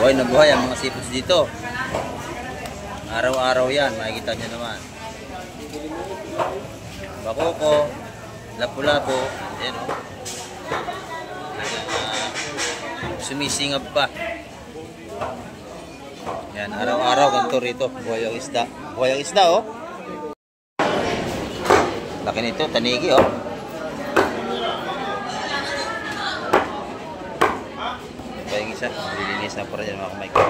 Buhay na buhay ang mga seafoods dito. Araw-araw yan, makikita nyo naman. Bakoko, lapu-lapu, yan o. Sumisingap pa. Yan, araw-araw ganito rito. Buhay ang isda. Buhay ang isda o. Laki nito, tanigi o. Ito yung isa, nililinis na para dyan mga kamay ko.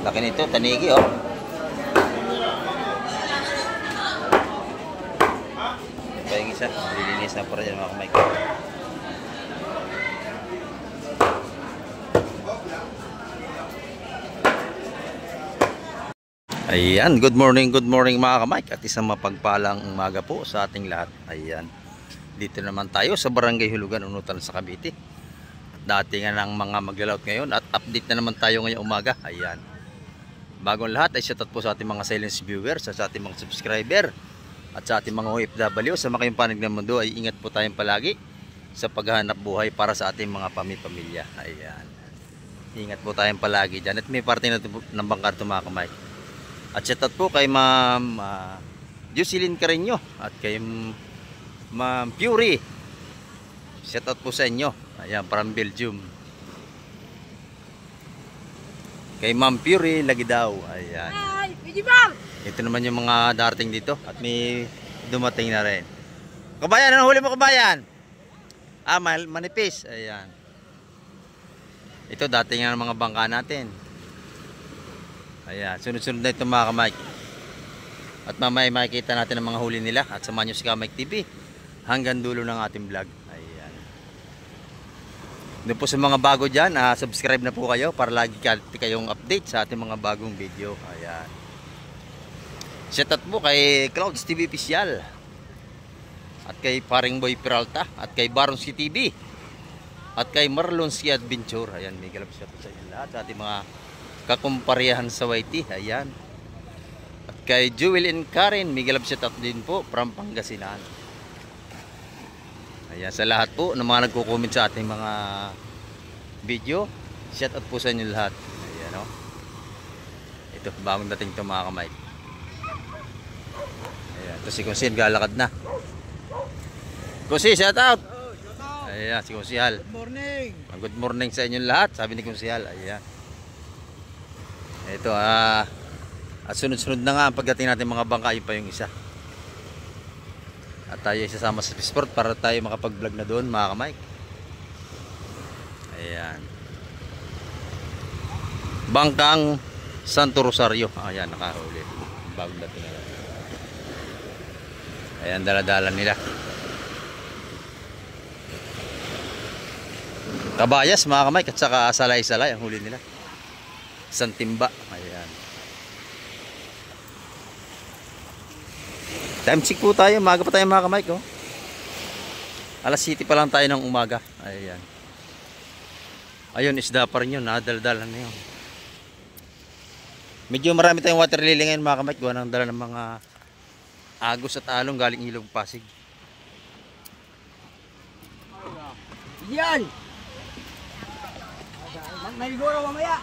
Laki nito, tanigi oh. Ito yung isa, nililinis na para dyan mga kamay ko. Ayan, good morning mga kamay. At isang mapagpalang umaga po sa ating lahat. Ayan, dito naman tayo sa Barangay Hulugan, Unutan sa Cavite. Dati nga ng mga maglalaot ngayon at update na naman tayo ngayong umaga. Ayan, bagong lahat ay shoutout po sa ating mga silent viewers, sa ating mga subscriber at sa ating mga OFW. Sa makayong panig ng mundo ay ingat po tayong palagi sa paghahanap buhay para sa ating mga pamilya. Ayan, ingat po tayong palagi dyan. At may parte na ng bangkarto mga kamay. At shoutout po kay Ma'am Jocelyn Carreño at kay Ma'am Fury. Shoutout po sa inyo. Ayan, from Belgium. Kay Ma'am Fury lagi daw. Ayan. Ito naman yung mga darating dito at may dumating na rin. Kabayan, ano huli mo kabayan? Ah, manipis. Ayan. Ito dating ng mga bangka natin. Ayan, sunod-sunod na ito mga kamay. At mamaya makikita natin ang mga huli nila. At samahan nyo si Kamike TV hanggang dulo ng ating vlog. Ayan. Doon po sa mga bago dyan, subscribe na po kayo para lagi kayong update sa ating mga bagong video. Ayan. Shoutout po kay Clouds TV Official at kay Paring Boy Peralta at kay Baronski TV at kay Marlonski Adventure. Ayan, may galap shoutout sa inyo lahat sa ating mga kakumparihan sa YT. Ayan. At kay Jewel and Karen, may galap shoutout din po from Pangasinan. Ayan, sa lahat po ng mga nagko-comment sa ating mga video, shoutout po sa inyo lahat. Ayan o. Ito, bagong dating ito mga kamay. Ayan, ito si Kunsin, galakad na. Kunsi, shoutout! Ayan, si Kunsihal. Good morning! Good morning sa inyo lahat, sabi ni Kunsihal. Ayan. Ito at sunod-sunod na nga ang pagdating natin mga bangka, yun pa yung isa. At tayo isasama sa Sport para tayo makapag-vlog na doon mga kamay. Ayan. Bangkang Santo Rosario. Ayan, nakahuli. Bagong dating na. Ayan, dala-dala nila. Kabayas mga kamay at saka salay-salay ang huli nila. Santimba. Ayan. Time check po tayo. Umaga pa tayo mga kamay ko. Alas 7 pa lang tayo ng umaga. Ayan. Ayun, isda pa rin yun. Nadaldalan na yun. Medyo marami tayong water lily ngayon mga kamay. Gawa ng dala ng mga agos at along galing Ilog Pasig. Yan! Naligo na mamaya.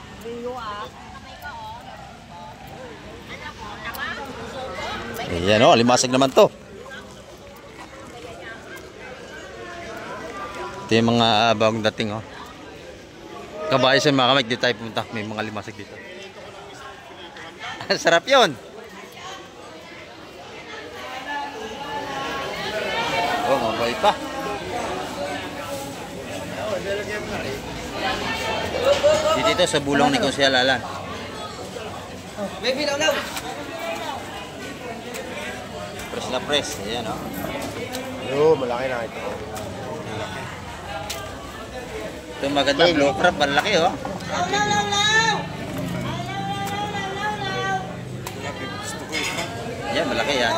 Ayan o, limasag naman to. Ito yung mga bagong dating o. Kabayas yung mga kamay, dito tayo pumunta. May mga limasag dito. Sarap yun. Oh, mabay pa. Dito sa bulong ni Kunsihal Alan. May bilaw-law. Press na press. Ayan o. Yo, malaki na ito. Ito maganda. Blue crab. Malaki o. Yan, malaki yan.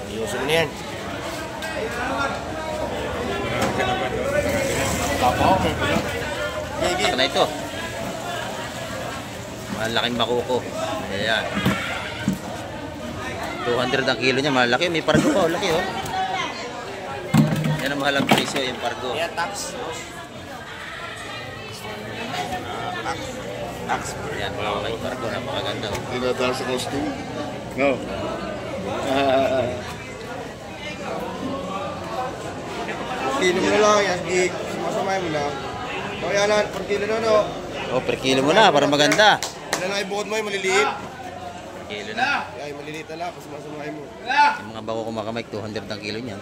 Ayusin mo na yan. Ito na ito. Malaking makuko. Ayan. 200 ang kilo niya, malaki. May pargo pa, laki oh. Yan ang mahalang presyo, yung pargo. Yeah, tax. Tax. Yan, may pargo, napakaganda oh. Tinataas sa costume. No. Kilo mo na lang yan, Geek. Sumasamay mo na. Kaya lang, per kilo na, no? Oh, per kilo mo na, para maganda. Ilan lang ibukod mo yung maliliit? Per kilo na. Ay, maliliit na lang, kasi sumasamay mo. Yung mga bako kumakamay, 200 ang kilo niyan.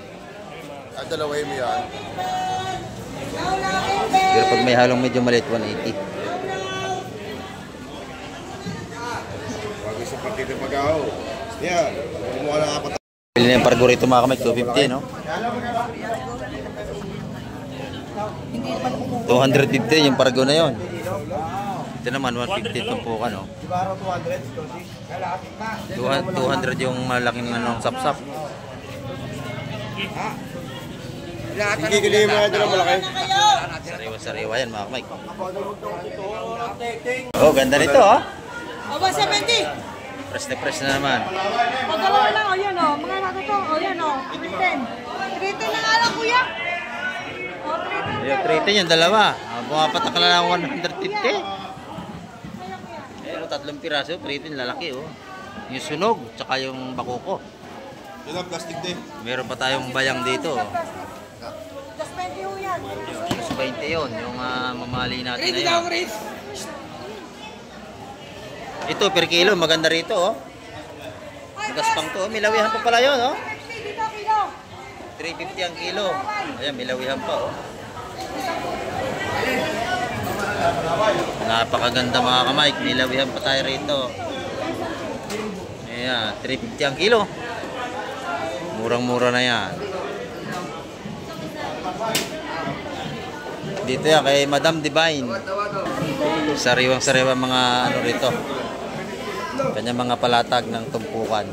At dalaway mo yan. Pero pag may halong medyo maliit, 180. Bago sa partida pag-aho. Yan, kumuha na apat. Pili na yung pargo rito mga kamay, 250 no? 250 yung pargo na yon. Ito naman 150 tumpukan no. 200 yung malaking nanong sapsap. Sige, gilihin mo na ito lang malaki. Sariwa-sariwa yan mga kamay. Oh, ganda nito oh. Aba, 70. Press na press na naman. Pagdalawa lang, o yan o. Mga nato to, o yan o. 310. 310 na nga lang, kuya. O, 310. Yung 310 yung dalawa. Bumapatak na lang 150. Pero tatlong piraso, 310 lalaki oh. Yung sunog, tsaka yung bakuko. Yun ang plastic din. Meron pa tayong bayang dito. Just 20 ho yan. Plus 20 yun, yung mamali natin na yun. Ito per kilo, maganda rito oh. Gaspang to, milawihan pa pala yun oh. 350 dito, kilo. 350 ang kilo. Ayan, milawihan pa oh. Napakaganda mga kamay, milawihan pa tayo rito. Ayan, 350 ang kilo. Murang-mura na yan. Dito yan kay Madam Divine. Sariwang-sariwang mga ano rito. Kanya mga palatag ng tumpukan.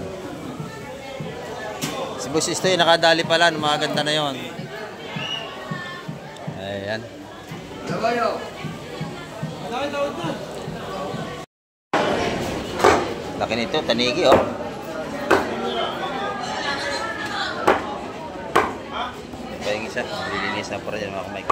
Si Boss Istoy nakadali pala, mga ganda na yon. Ayan. Laki nito, tanigi oh. Ito yung isa, lilinis na po rin mga kamay.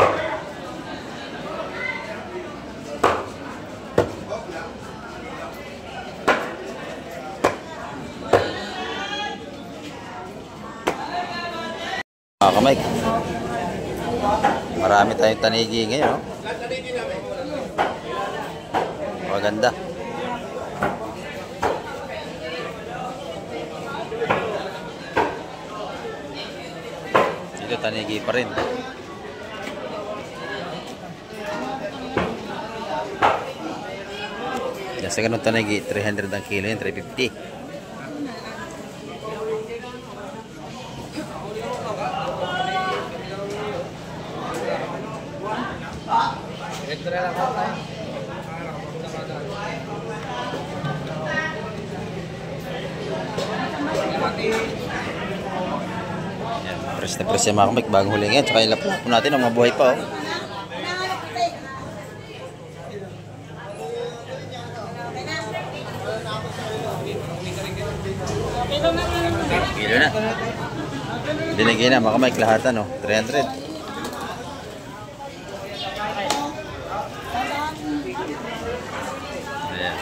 Mga kamay, marami tayong tanigi ngayon oh. Maganda. Dito tanigi pa rin. Yan sa ganun tanigi, 300 ang kilo yun, 350. Yan, press na press yung mga kamik bagong huling yan. Tsaka ilap po natin ang mabuhay pa oh. Kilo na. Binigyan na mga kamik lahatan oh. 300. Ayan.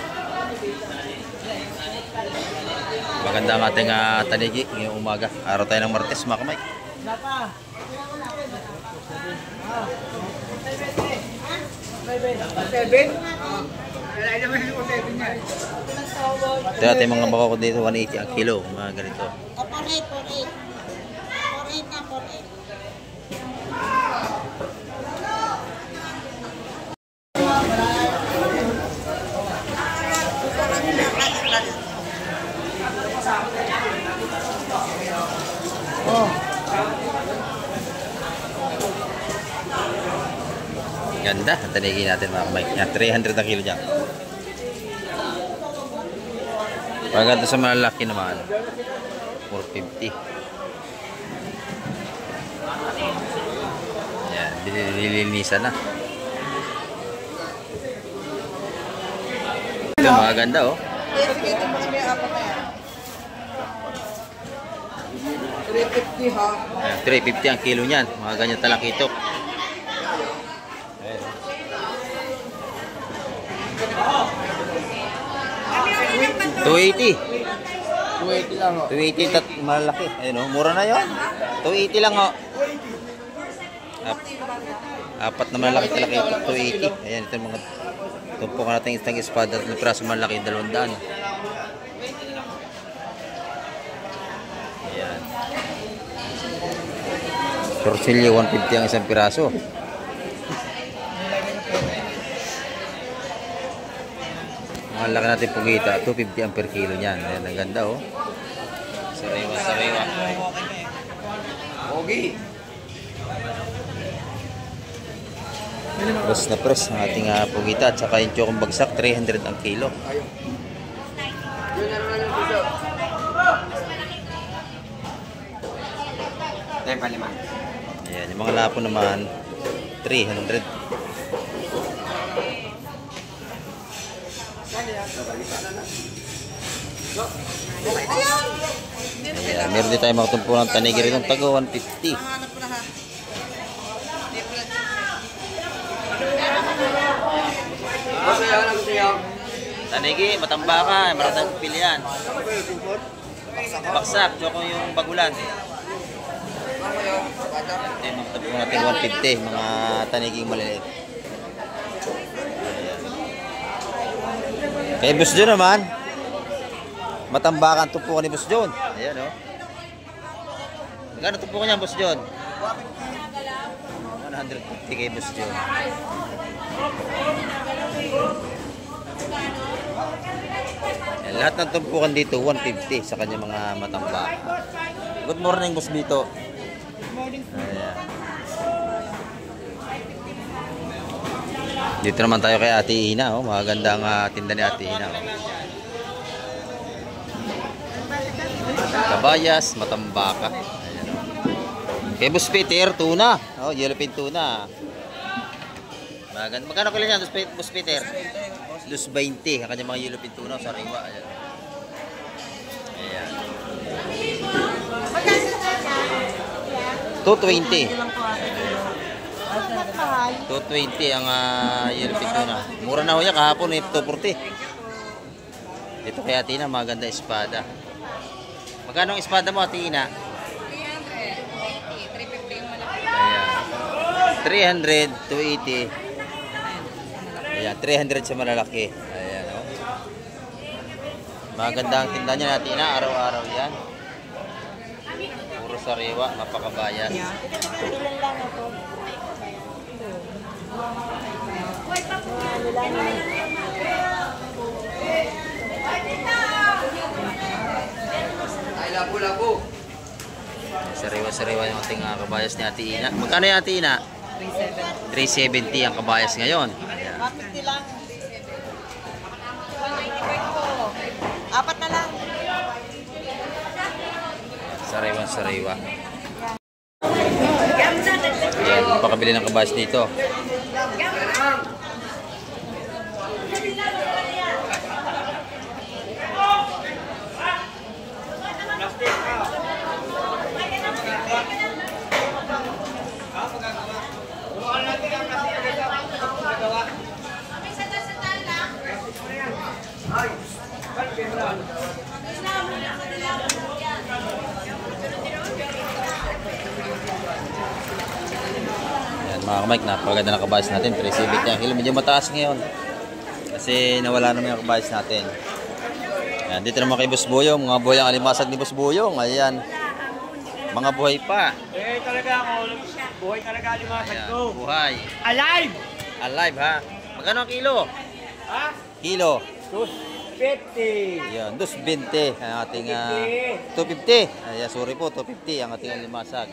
Maganda ang ating tanigi ngayong umaga. Araw tayo ng Martes mga kamay. Ito natin mga baka ko dito 180 ang kilo. Mga ganito. 48. 48 na, 48. Ganda. Tanigi natin mga kamay. Yan, 300 ang kilo dyan. Maganda sa malalaki naman. 450. Yan, nililinisan na. Ito, maganda oh. Sige, ito mo kami apat na yan. 350 ha. Ayan, 350 ang kilo niyan. Mga ganyan talakitok. Ayan. 280. 280 lang ho. 280 tat malaki. Ayun oh, mura na 'yon. 280 lang oh. Apat na malaki talakitok, 280. Ayan, ito yung mga tumpukan natin isang espada at piraso malaki, 200. Ayan. Torsilyo, 150 ang isang piraso. Malaki natin pugita, 250 ang per kilo niyan. Ayan, ang ganda oh. Sariwa, sariwa. Pogi. Press na press ang ating pugita at saka yung chokong bagsak, 300 ang kilo. Ayun. Yun na naman yung piso. Ayan, yung mga lapo naman, 300. Ayan, meron din tayo mga tumpulang tanigi rin ng tago, 150. Hanap ko na ha. Tanigi, matambaka, maratang pilihan. Baksak, tsoko yung bagulan. Ito yung mga tumpulang natin, 150, mga taniging maliliit. Ayan. Kay Boss John naman, matambakan tumpukan ni Boss John. Ayan o. Magkano tumpukan niya, Boss John? 150 kay Boss John. Ayan, lahat ng tumpukan dito, 150 sa kanya mga matambakan. Good morning, Boss Bito. Ayan. Dito naman tayo kay Ate Ina, oh. Magandang tinda ni Ate Ina. Oh. Kabayas, matambaka. Ayan, oh. Kay Boss Peter, tuna. Oh, yellowfin tuna. Maganda. Magkano kilo yan, Boss Peter? 220. Ang kanya mga yellowfin tuna sa riwa. Ayan. Ayan. 220. 220 ang yellowfin tuna. Mura na ho yan kahapon, 240. Dito kay Ate Ina, maganda espada. Magkano ang espada mo, Ate Ina? 300, 280. Ayan, 300 sa malalaki. Ayan, oh. Maganda ang tinda niya, Ate Ina, araw-araw yan. Puro sariwa, mapakabayan. Ay, labo-labo. Sariwa-sariwa yung ating kabayas ni Ate Ina. Magkano yung Ate Ina? 370 ang kabayas ngayon. Ayan. 150 lang. 195 po. Apat na lang. Sariwa-sariwa. Ayan, pakabili ng kabayas dito. Ayan, mga kamay, napakaganda ng kabayas natin. 370 ang kilo. Medyo mataas ngayon kasi nawala naman yung kabayas natin. Ayan, dito naman kay Boss Boyong, mga buhay ang alimasag ni Boss Boyong. Ayan, mga buhay pa. Eh, talaga ako. Buhay talaga alimasag Ayan, ko. buhay. Alive! Alive ha. Magkano ang kilo? Ha? Kilo. 250. Ayan, 220 ang ating 250. Ayan, sorry po, 250 ang ating alimasag.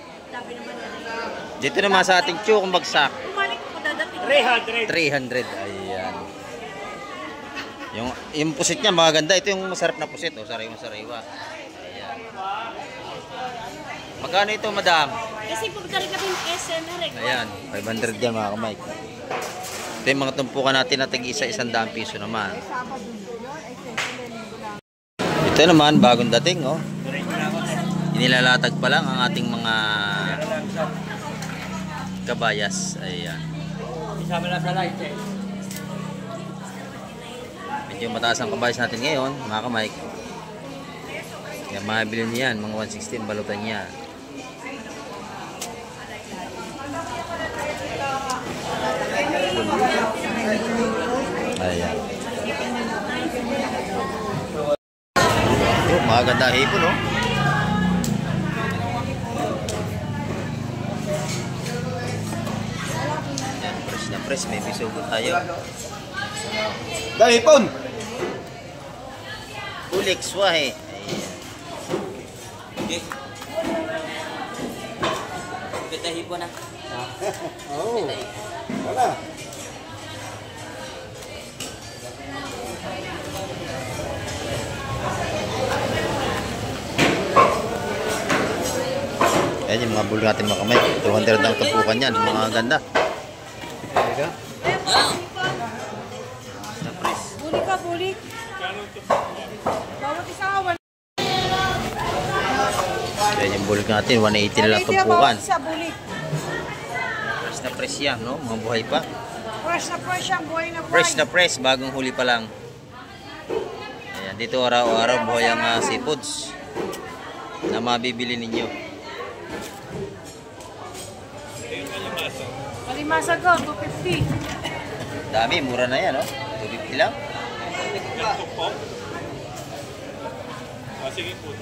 Dito naman sa ating chukong bagsak. 300. 300. Ayan. Yung pusit niya maganda. Ito yung masarap na pusit. Oh, sariwa-sariwa. Ayan. Magkano ito, madam? Kasi pagkari kami ng SMR eh. Ayan, 500 yan mga kamay. Ito yung mga tumpukan natin na tag-isa 100 piso naman. Ito naman, bagong dating, oh. Inilalatag pa lang ang ating mga kabayas. Ayan. Isama lang sa light eh. Medyo mataas ang kabayas natin ngayon, mga ka-Mike. Kaya mabili niyan, mga 116 balutan niya. Ayan. Ito, maganda hipon, no? Ayan, press na press. May bisugot tayo. Dahil ipon! Ulik, swahe. Ayan. Kita hipon na. Oo. Wala. Ayan yung mga bulo natin mga kamay. 200 ang tumpukan yan. Mga ganda. Teka. Bulik ka, bulik. Bawat isa, Ayan yung bulo natin. 180 na lang tumpukan. Isa, bulik. Fresh na fresh yan, no? Mga buhay pa. Fresh na fresh ang buhay na buhay. Fresh na fresh. Bagong huli pa lang. Ayan. Dito araw-araw buhay ang seafoods na mabibili ninyo. Kalimasa ko, 250. Dami. Mura na yan, no? 250 lang.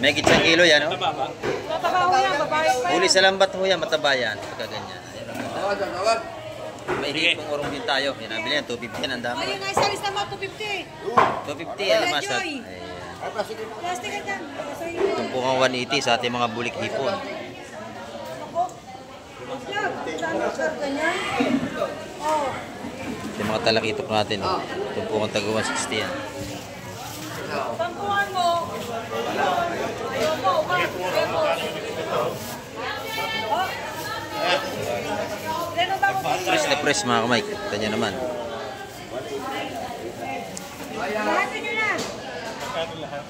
May isang kilo yan, no? Tatabaho yan, babae pa yan. Huli sa lambat ho yan. Mataba yan. Pagka ganyan. Ayan, ang ganda. May hipong urong din tayo. Yan, nabili yan. 250 yan. Ang dami. Ayun, ay salis naman, 250. 250 yan. Masat. Joy. Ayan. Plastic ka dyan. Tumpukan 180 sa ating mga bulik hipon. Oh. Yung mga talakitok natin. Tumpukan taga 160 yan. Tampuhan mo. Ayaw mo, Press na press mga kamay. Kita nyo naman. lahat nyo na.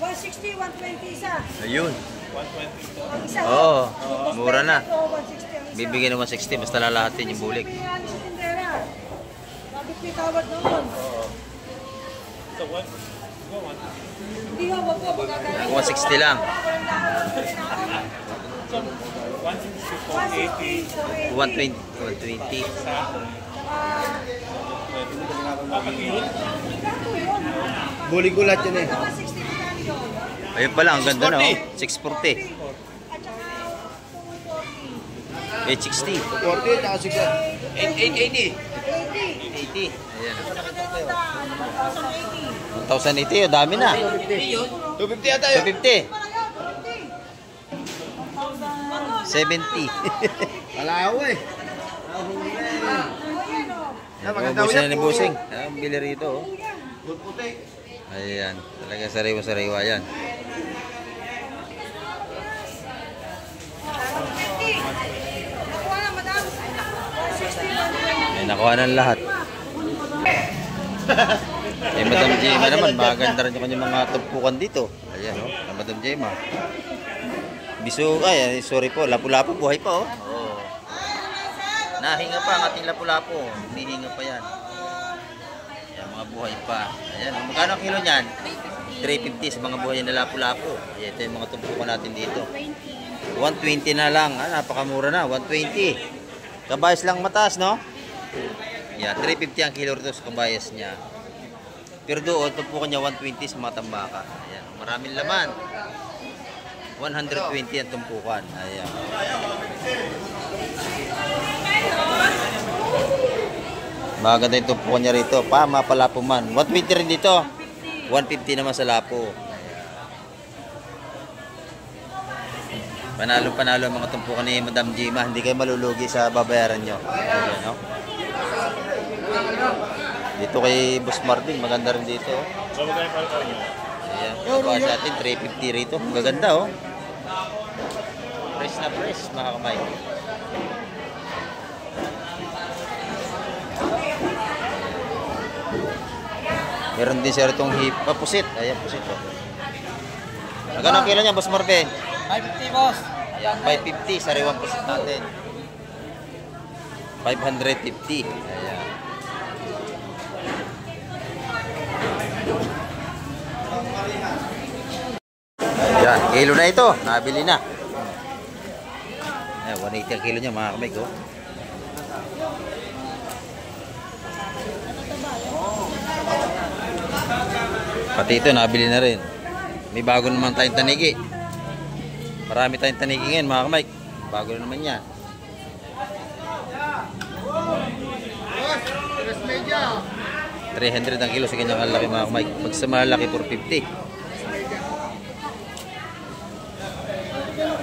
160, 120 isa. Ayun. Ang isa. Oo. Mura na. 160 ang isa. Bibigyan ng 160. Basta lalahatin yung bulik. Sabi sa tindera. Bakit may tawad noon? Hindi nga, wag po. 160 lang. 120. 120. Bulig ko lahat yan eh. Ayun pala. Ang ganda na. Oh. 640. At saka 240. 860. 40 at 80. 680. 80. Ayan. 1,080. 1,080. Oh, dami na. 250 ata yun. 250. 70. Wala ako eh. Ubusin na ni Busing. Ang bili rito. Oh. Puti. Ayan. Talaga sariwa-sariwa yan. Nakuha na, madam. 160, 120. Ay, nakuha ng lahat. Eh, Madam Jema naman, maganda rin yung kanyang mga tumpukan dito. Ayan, oh, na Madam Jema. Biso, ay, sorry po, lapu-lapu, buhay pa, oh. Oh. Nahinga pa ang ating lapu-lapu. Hinihinga pa yan. Ayan, mga buhay pa. Ayan, magkano ang kilo niyan? 350 sa mga buhay na lapu-lapu. Ayan, ito yung mga tumpukan natin dito. 120 na lang. Ah, napakamura na, 120. Kabayas lang mataas, no? Yan, 350 ang kilo rito sa kabayas niya. Pero doon, tumpukan niya 120 sa mga tambaka. Ayan, maraming laman. 120 ang tumpukan. Ayan. Maganda yung tumpukan niya rito. Mapalapo man. 120 rin dito. 150 naman sa lapo. Panalo-panalo ang mga tumpukan ni Madam Jema. Hindi kayo malulugi sa babayaran nyo. Ayan, no? Dito kay Boss Martin, maganda rin dito. Ayan, kapag sa atin, 350 rito. Magaganda, oh. Fresh na fresh, mga kamay. Meron din siya itong pusit. Ayan, pusit po. Magkano ang kilo niya, Boss Marbe? 550, boss. Ayan, 550. Sariwang pusit natin. 550. Ayan. Ayan, kilo na ito. Nabili na. Ayan, 180 ang kilo niya mga kamig. Oh. Pati ito, nabili na rin. May bago naman tayong tanigi. Marami tayong tanigi ngayon mga kamig. Bago na naman yan. 300 ang kilo sa kanyang kalaki mga kamay. Pag sa malaki 450.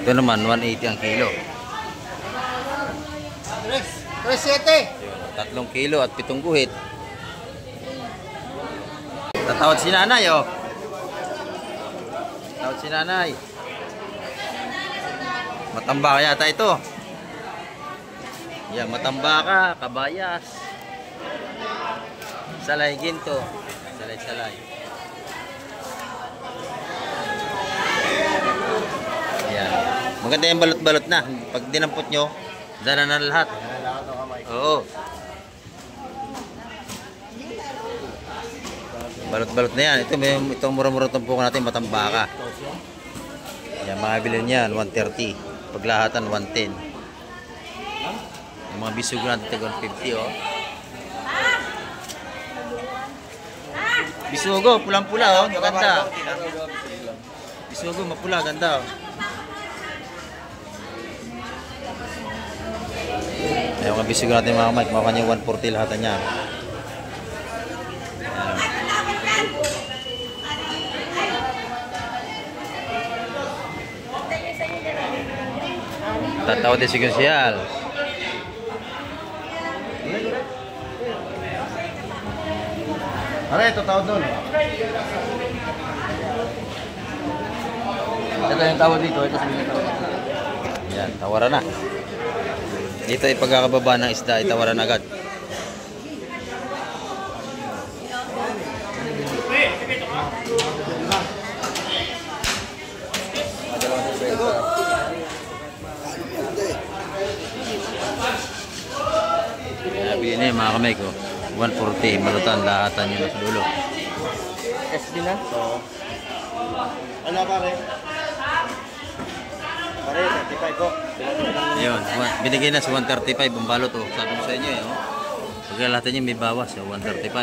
Ito naman 180 ang kilo. 3.7. 3 kilo at 7 guhit. Tatawad si nanay oh. Tatawad si nanay. Matamba yata ito. Yan, matambaka, kabayas. Salay ginto. Salay-salay. Yan. Maganda yung balot-balot na. Pag dinampot nyo, dala na lahat. Oo. Balot-balot na yan. Itong mura-mura tumpukan natin, matambaka. Yan, mga bilhin yan, 130. Paglahatan, 110. Yung mga bisugo natin, 150 oh. Bisugo, pulang-pula oh, maganda. Bisugo, mapula, ganda oh. Ayan, mga bisugo natin mga kamay, mukha niya 140 lahatan niya. Tatawad din si Kunsyal. Are, ito tawad doon. Ito yung tawad dito. Ito sa mga tawad. Yan, tawaran na. Dito ay pagkakababa ng isda, itawaran agad. Nabili na yung mga kamay ko. 140, malutan, lahatan yun sa dulo. SD na? Ano pare? Pare, 35 ko. Ayun, binigay na sa 135 ang balot oh. Sabi ko sa inyo eh oh. Pagkalahatan niya may bawas sa 135.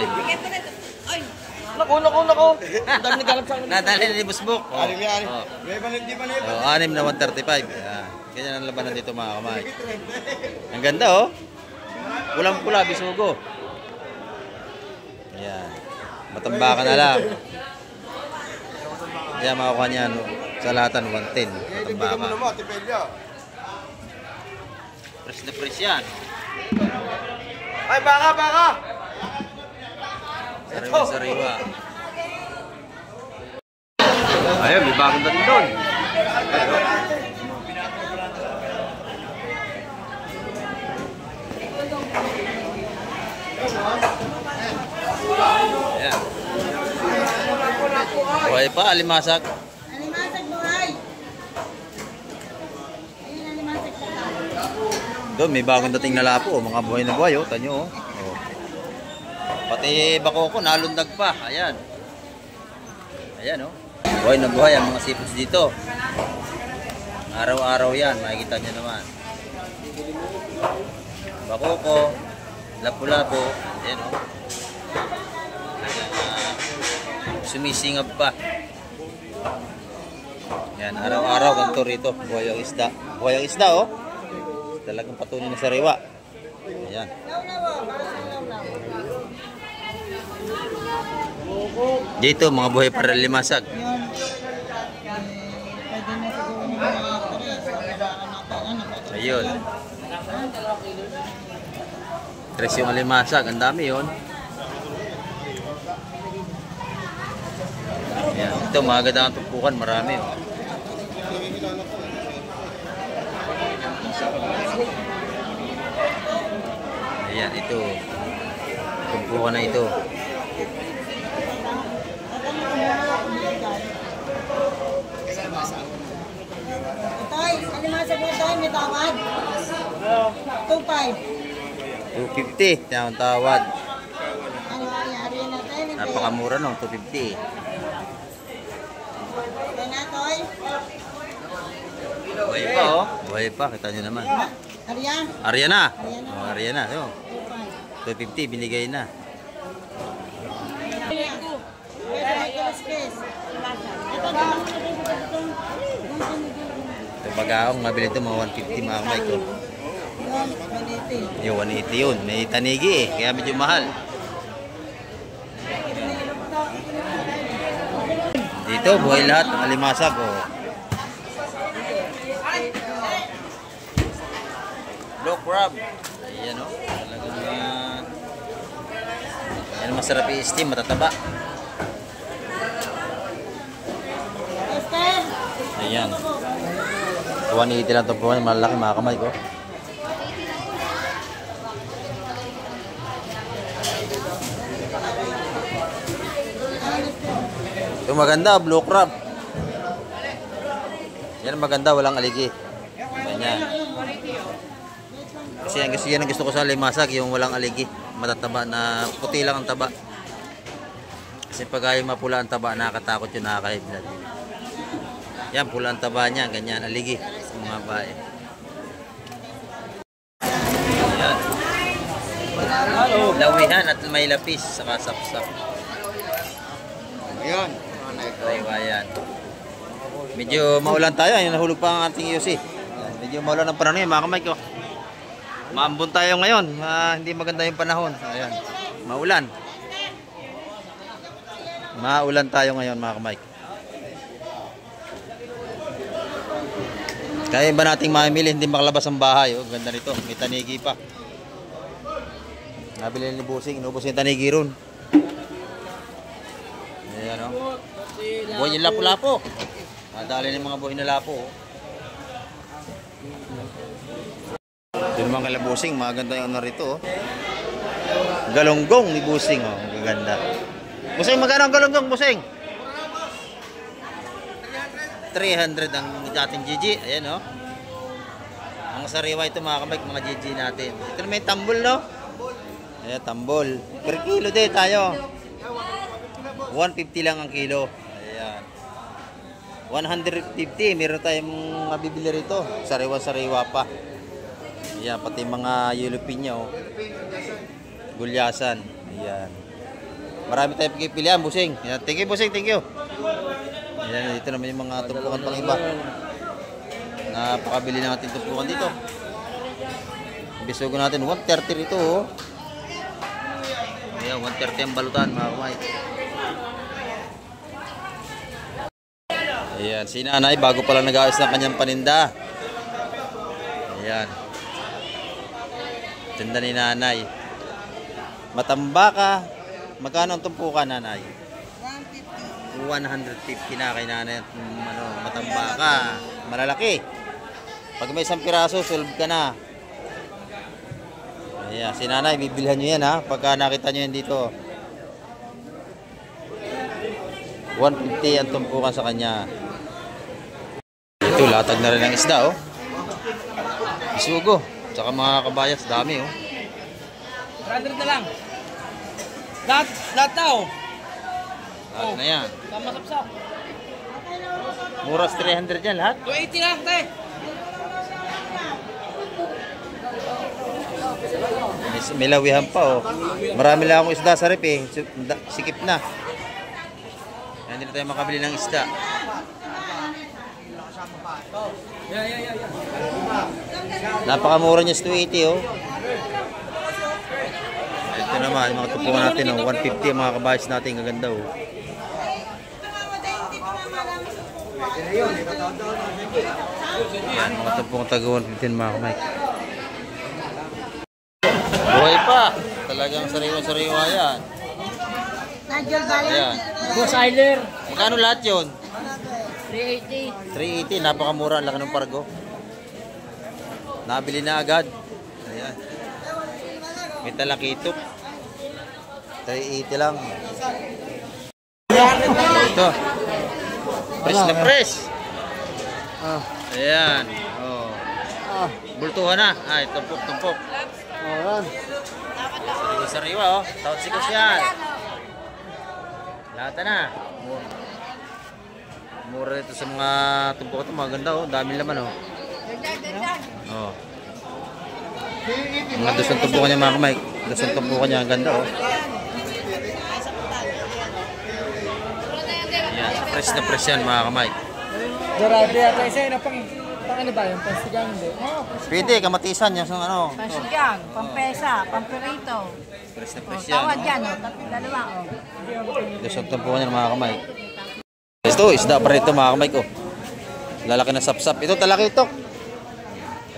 Naku! Ang dami nagkalap sa akin. Nadali na ni Busbok. Anim yan, anim. Oh. May banit, di ba na yun? Oh, 6 na 135. Yan. Ganyan ang labanan dito mga kamay. Ang ganda oh. Pulang-pula, bisugo. Ayan. Matamba ka na lang. Kaya makakuha niya no, sa lahatan 110. Matamba Bigyan mo ka. naman, tipelya. Press na press yan. Ay, baka! Sariwa-sariwa. Ayun, may bagong dating doon. Ayan. Buhay pa, alimasag. Alimasag buhay. Ayun, alimasag pa. Doon, may bagong dating na lapo. Mga buhay na buhay, oh. Tanyo, oh. Oh. Pati bako ko, nalundag pa. Ayan. Ayan, oh. Buhay na buhay ang mga seafoods dito. Araw-araw yan, makikita nyo naman. Bako ko, lapu-lapo. Ayan, oh. Sumisingap pa. Yan, araw-araw ganito rito. Buhay ang isda. Buhay ang isda, oh. Talagang patuloy na sariwa. Ayan. Dito, mga buhay para limasag. Yun. Pwede na siguro ng mga actress. Ayun. Tres yung alimasag. Ang dami yun. Ayan. Ito, maganda ang tumpukan. Marami. Oh. Ayan, ito. Tumpukan na ito. tawad? 2.5. 250. Ang tawad. Ano nangyari natin? Napakamura no, 250. Kaya na, Toy. Buhay pa oh. Buhay pa, kita nyo naman. Arya? Ariana. Oh, Ariana. Yo. 2.5. 250 binigay na. Pwede may kilos-kilos. Ito bagaong mabili ito mga 150 mga kamay ko. Yun, 180. Yung 180 yun. May tanigi eh. Kaya medyo mahal. Dito buhay lahat. Ang alimasag oh. Blue crab. Ayan o. Talagang yan masarap i-steam. Matataba. Esther! Ayan. 180 lang ito po. Malaki mga kamay ko. Ito maganda. Blue crab. Yan maganda. Walang aligi. Ganyan. Kasi yan ang gusto ko sa limasag, yung walang aligi, matataba na puti lang ang taba. Kasi pag ayaw mapula ang taba, nakakatakot yun, nakakahiblat. Yan, pula ang taba niya, ganyan, aligi sa mga bae. Yan. Lawihan at may lapis, saka sapsap. Ayan. Ayan. Medyo maulan tayo, ayun nahulog pa ang ating Yossi. Medyo maulan ang panahon ngayon, mga kamay ko. Maambon tayo ngayon, hindi maganda yung panahon. Ayan, maulan. Maulan tayo ngayon mga kamay. Kaya ba nating mamili, hindi makalabas ang bahay. Oh, ganda nito, may tanigi pa. Nabili ni Busing, inubos yung tanigi ron. Ayan o. Buhay yung lapo-lapo. Nadali ng mga buhay na lapo. Ito naman kala Busing, maganda yung ano rito. Oh. Galonggong ni Busing. Oh. Magaganda. Busing, magkano ang galonggong, Busing? 300 ang ating Gigi. Ayan oh. Ang sariwa ito mga kamay, mga Gigi natin. Ito na may tambol no? Ayan, tambol. Per kilo din tayo. 150 lang ang kilo. Ayan. 150. Meron tayong mabibili rito. Sariwa-sariwa pa. Ayan, pati mga yellow pinya oh. Gulyasan. Ayan. Marami tayong pagpipilian, Busing. Ayan, thank you, Busing, thank you. Ayan, dito naman yung mga tumpukan pang iba. Napakabili natin tumpukan dito. Bisugo natin 130 rito oh. Ayan, 130 ang balutan mga kamay. Ayan, si nanay bago pa lang nag-aayos ng kanyang paninda. Ayan. Tinda ni nanay. Matambaka. Magkano ang tumpukan, nanay? 150 na kay nanay. Ano, matambaka. Malalaki. Pag may isang piraso, solve ka na. Ayan, si nanay, bibilhan nyo yan ha. Pagka nakita nyo yan dito. 150 ang tumpukan sa kanya. Ito, latag na rin ang isda oh. Isugo. Tsaka mga kabayas, dami oh. 100 na lang. Lahat na oh. Lahat na yan. Tama sapsap. Muras 300 yan lahat. 280 lang, te. May lawihan pa oh. Marami lang akong isda sa rep eh. Sikip na. Hindi na tayo makabili ng isda. Napakamura niya sa 280 oh. Ito naman, yung mga tupungan natin oh. 150 ang mga kabayas natin. Gaganda oh. Mga tupungan taga 150 mga kamay. Buhay pa. Talagang sariwa-sariwa yan. Nigel Bayan. Ayan. Boss Eiler. Magkano lahat yun? 380. 380, napakamura, ang laki ng pargo. Nabili na agad. Ayan. May talakitop. 380 lang. Ito. Press na press. Ayan. Oh. Bultuhan na. Ay, tumpok. Ayan. Sariwa oh. Taot sikas yan. Lahat na. Mura ito sa mga tumpok ito. Maganda oh. Dami laman oh. Oh. Mga dosang tumpukan niya mga kamay. Dosang tumpukan niya. Ang ganda oh. Yan. Fresh na fresh yan mga kamay. Grabe yata isa na pang ano ba yung pansigang hindi? Pwede, kamatisan yan. Ano? Pansigang, pampesa, pampirito. Fresh na O, fresh yan. tawad Oh. yan, o. Dalawa, o. Dosang tumpukan niya mga kamay. Ito, isda pa rito mga kamay ko. Lalaki na sapsap. Ito, talakitok.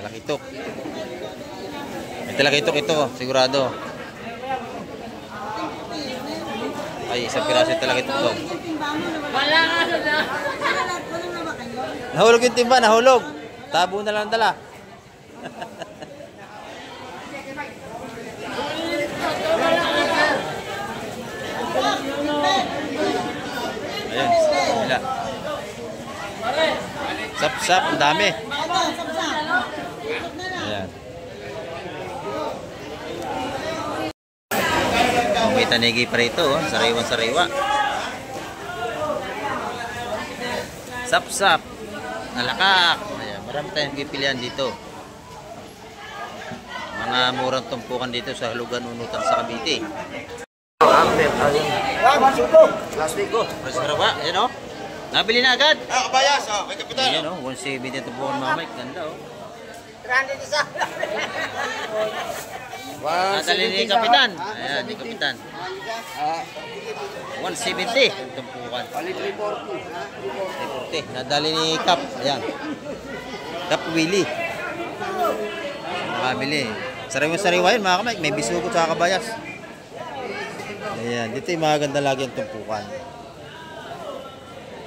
Talakitok. May talakitok ito, sigurado. Ay, isang piraso yung talakitok to. Wala nga na. Nahulog yung timba, nahulog. Tabo na lang dala. Ayun, wala. Sap-sap, ang dami. Ayan. May tanigi pa rito, oh. Sariwa-sariwa. Sap-sap. Nalakak. Ayan, marami tayong pipilian dito. Mga murang tumpukan dito sa Hulugan Unutan sa Cavite. Last week ko. Fresh ba? Ayan o. Nabili na agad. Kabayas. May kapitan. Ayan o. 170 tumpukan mga Mike. Ganda o. Nadali ni Kapitan. Ayan, ni Kapitan. 170 tumpukan. 340. Nadali ni Kap. Ayan. Kap Willie. Nakabili. Sariwa-sariwa yun mga kamay. May bisugo sa kabayas. Ayan. Dito yung mga ganda lagi ang tumpukan.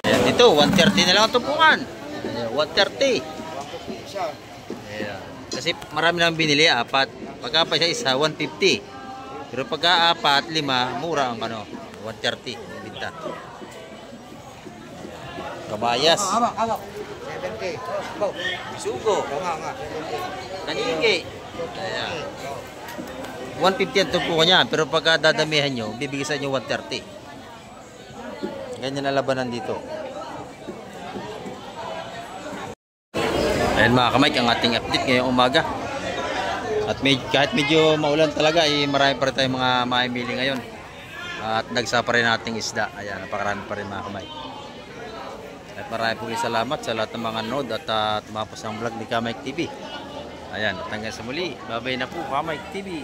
Ayan. Dito, 130 na lang ang tumpukan. Ayan, 130. Ayan. Kasi marami nang binili, apat. Pagka pa siya isa, 150. Pero pagka apat, 5, mura ang ano, 130. Binta. Kabayas. Awak. 70. Bisugo. Nga. Kanigi. Ayan. 150 ang tumpukan niya. Pero pagka dadamihan nyo, bibigay sa inyo 130. Ganyan na labanan dito. Ayan mga kamay, ang ating update ngayong umaga. At kahit medyo maulan talaga, marami pa rin tayong mga maimili ngayon. At nagsa pa rin nating isda. Ayan, napakarami pa rin mga kamay. At marami po salamat sa lahat ng mga nod at tumapos ang vlog ni Kamay TV. Ayan, at hanggang sa muli, babay na po Kamay TV.